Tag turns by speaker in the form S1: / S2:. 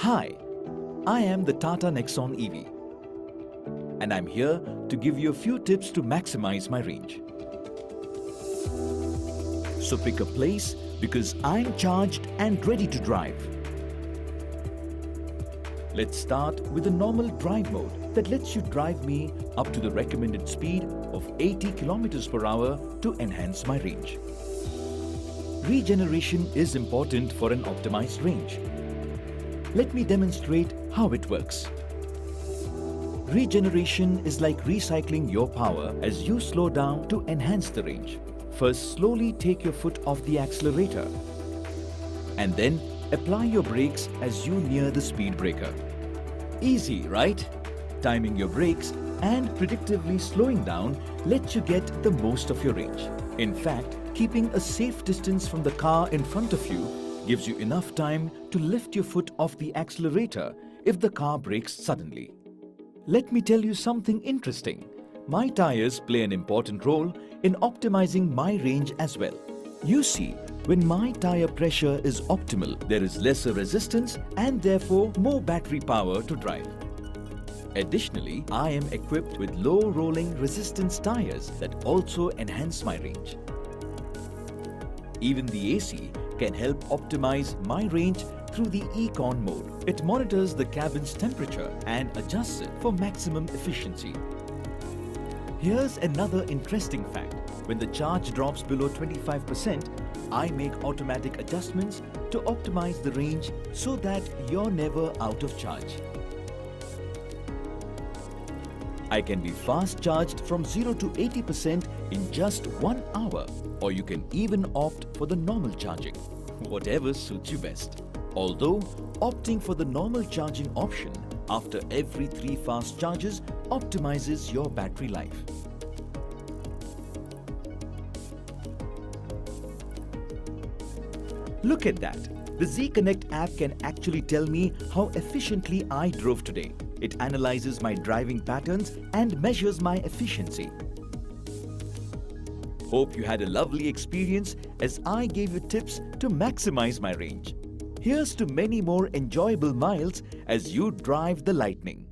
S1: Hi, I am the Tata Nexon EV and I'm here to give you a few tips to maximize my range. So pick a place because I'm charged and ready to drive. Let's start with the normal drive mode that lets you drive me up to the recommended speed of 80 km per hour to enhance my range. Regeneration is important for an optimized range. Let me demonstrate how it works. Regeneration is like recycling your power as you slow down to enhance the range. First, slowly take your foot off the accelerator and then apply your brakes as you near the speed breaker. Easy, right? Timing your brakes and predictively slowing down lets you get the most of your range. In fact, keeping a safe distance from the car in front of you gives you enough time to lift your foot off the accelerator if the car brakes suddenly. Let me tell you something interesting. My tires play an important role in optimizing my range as well. You see, when my tire pressure is optimal, there is lesser resistance and therefore more battery power to drive. Additionally, I am equipped with low rolling resistance tires that also enhance my range. Even the AC can help optimize my range through the Econ mode. It monitors the cabin's temperature and adjusts it for maximum efficiency. Here's another interesting fact. When the charge drops below 25%, I make automatic adjustments to optimize the range so that you're never out of charge. I can be fast charged from 0 to 80% in just 1 hour, or you can even opt for the normal charging, whatever suits you best. Although, opting for the normal charging option after every 3 fast charges optimizes your battery life. Look at that! The Z Connect app can actually tell me how efficiently I drove today. It analyzes my driving patterns and measures my efficiency. Hope you had a lovely experience as I gave you tips to maximize my range. Here's to many more enjoyable miles as you drive the Lightning.